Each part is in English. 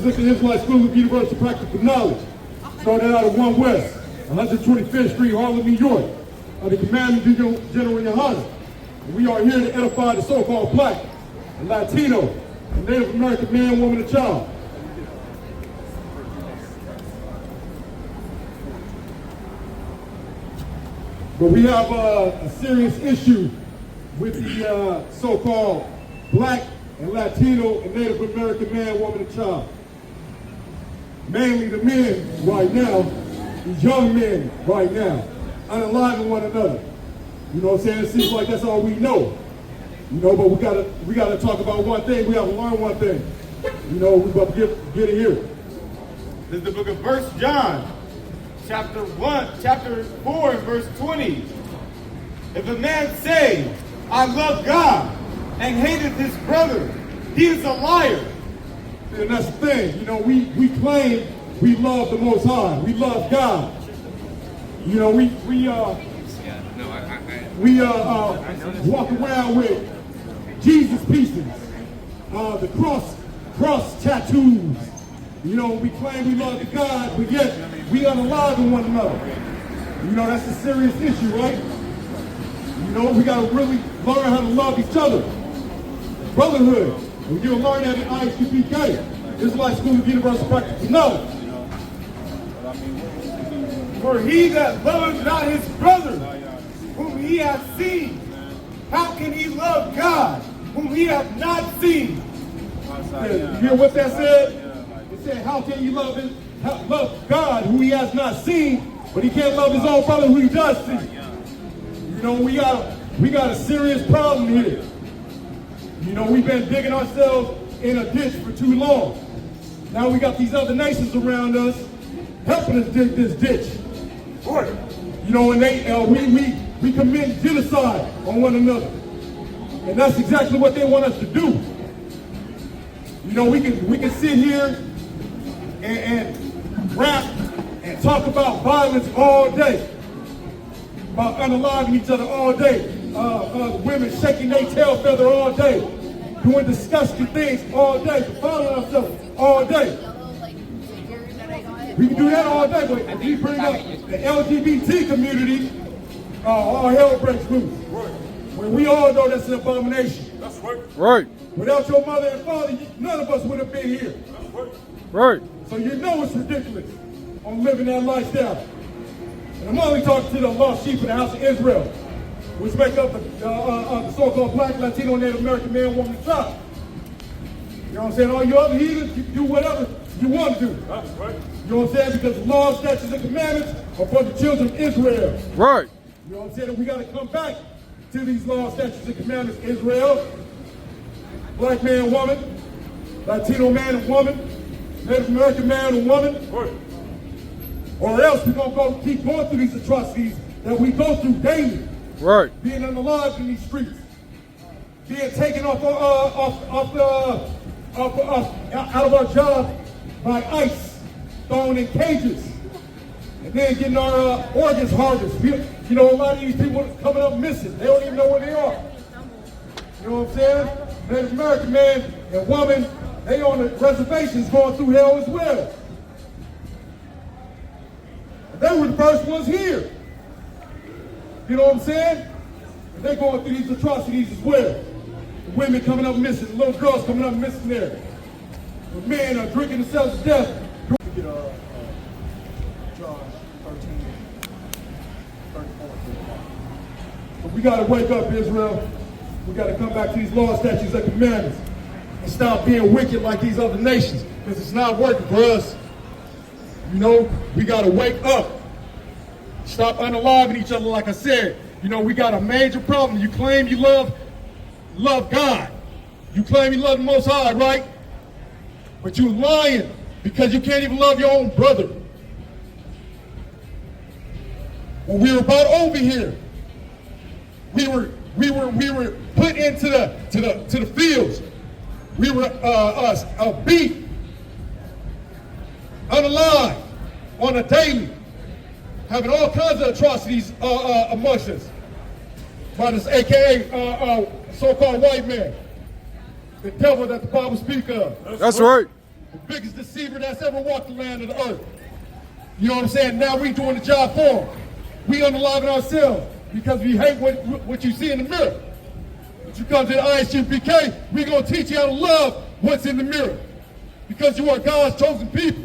represent the Israelite School of Universal Practical Knowledge, started out at 1 West, 125th Street, Harlem, New York, the commanding General Yohana. We are here to edify the so-called Black and Latino and Native American man, woman, and child. But we have a serious issue with the so-called Black and Latino and Native American man, woman, and child. Mainly the men right now, these young men right now, unaliving one another. You know what I'm saying? It seems like that's all we know. You know, but we gotta talk about one thing. We gotta learn one thing. You know, we got to get it here. This is the book of 1 John, chapter 4, and verse 20. If a man say, I love God, and hateth his brother, he is a liar. And that's the thing. You know, we claim we love the Most High. We love God. You know, we walk around with Jesus pieces, the cross tattoos. You know, we claim we love God, but yet we unalive one another. You know, that's a serious issue, right? You know, we got to really learn how to love each other. Brotherhood. And you'll learn that in ISUPK, Israelite School of Universal Practical Knowledge. For he that loveth not his brother, whom he hath seen, how can he love God, whom he hath not seen? Yeah, you hear what that said? It said, how can you love God, who he has not seen, but he can't love his own brother who he does see? You know, we got a serious problem here. You know, we've been digging ourselves in a ditch for too long. Now we got these other nations around us helping us dig this ditch. You know, and we commit genocide on one another. And that's exactly what they want us to do. You know, we can sit here and rap and talk about violence all day, about unaliving each other all day, women shaking their tail feather all day, doing disgusting things all day, defiling ourselves all day. We can do that all day, but if we bring up the LGBT community, all hell breaks loose. When we all know that's an abomination. That's right. Right. Without your mother and father, none of us would have been here. That's right. Right. So you know it's ridiculous on living that lifestyle. And I'm only talking to the lost sheep of the house of Israel, which make up the so-called Black, Latino, Native American man, woman, and child. You know what I'm saying? All you other heathens, you can do whatever you want to do. That's right. You know what I'm saying? Because the law, statutes, and commandments are for the children of Israel. Right. You know what I'm saying? We got to come back to these laws, statutes, and commandments. Israel, Black man, woman, Latino man and woman, Native American man and woman. Right. Or else we're going to keep going through these atrocities that we go through daily. Right. Being unalive in these streets. Being taken out of our job by ICE, thrown in cages, and then getting our organs harvested. You know, a lot of these people coming up missing. They don't even know where they are. You know what I'm saying? Native American man and woman, they on the reservations going through hell as well. And they were the first ones here. You know what I'm saying? And they're going through these atrocities as well. The women coming up missing, the little girls coming up missing there. The men are drinking themselves to death. John 13, 34. But we got to wake up, Israel. We got to come back to these laws, statutes, and commandments and stop being wicked like these other nations, because it's not working for us. You know, we got to wake up. Stop unaliving each other, like I said. You know, we got a major problem. You claim you love God. You claim you love the Most High, right? But you're lying because you can't even love your own brother. When we were brought over here, we were put into the fields. We were beat, unalive, on a daily, having all kinds of atrocities amongst us by this AKA so-called white man, the devil that the Bible speaks of. That's right. The biggest deceiver that's ever walked the land of the earth. You know what I'm saying? Now we doing the job for him. We unaliving ourselves because we hate what you see in the mirror. But you come to the ISUPK, we're going to teach you how to love what's in the mirror. Because you are God's chosen people.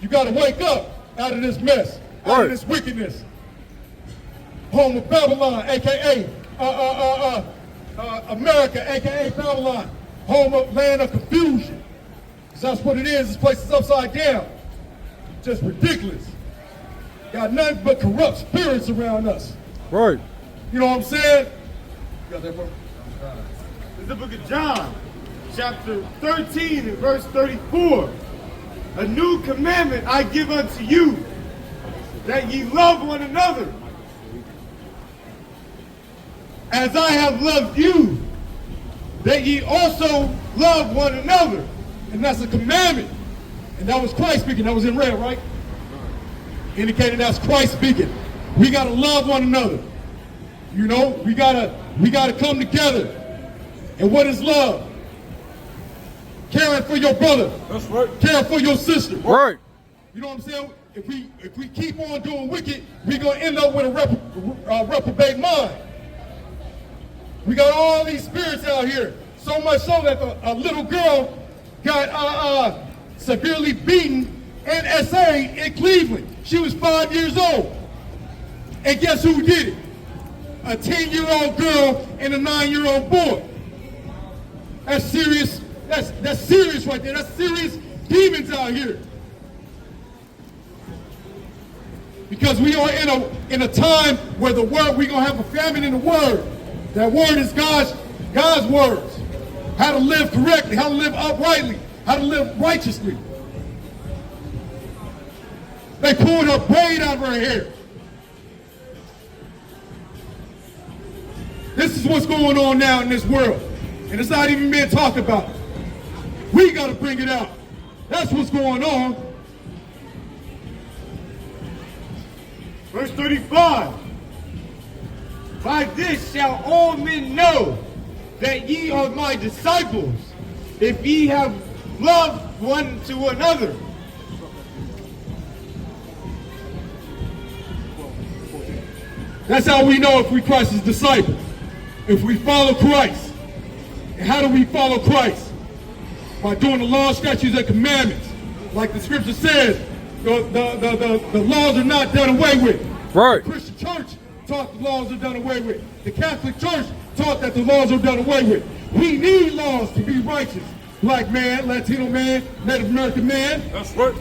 You got to wake up out of this mess, out of this wickedness. Home of Babylon, a.k.a. America, a.k.a. Babylon. Home of land of confusion. Because that's what it is. This place is upside down. Just ridiculous. Got nothing but corrupt spirits around us. Right. You know what I'm saying? You got that, bro? This is the book of John, chapter 13 and verse 34. A new commandment I give unto you, that ye love one another. As I have loved you, that ye also love one another. And that's a commandment. And that was Christ speaking. That was in red, right? Indicating that's Christ speaking. We got to love one another. You know, we gotta come together. And what is love? Caring for your brother. That's right. Caring for your sister. Right. You know what I'm saying? If we keep on doing wicked, we're gonna end up with a reprobate mind. We got all these spirits out here. So much so that a little girl got severely beaten in SA in Cleveland. She was 5 years old. And guess who did it? A 10-year-old girl and a 9-year-old boy. That's serious. That's serious right there. That's serious demons out here. Because we are in a time where the word, we're gonna have a famine in the word. That word is God's words. How to live correctly, how to live uprightly, how to live righteously. They pulled her braid out of her hair. This is what's going on now in this world. And it's not even being talked about. We got to bring it out. That's what's going on. Verse 35. By this shall all men know that ye are my disciples, if ye have loved one to another. That's how we know if we Christ's disciples. If we follow Christ. And how do we follow Christ? By doing the law, statutes, and commandments. Like the scripture says, the laws are not done away with. Right. The Christian church taught the laws are done away with. The Catholic Church taught that the laws are done away with. We need laws to be righteous. Black man, Latino man, Native American man. That's right.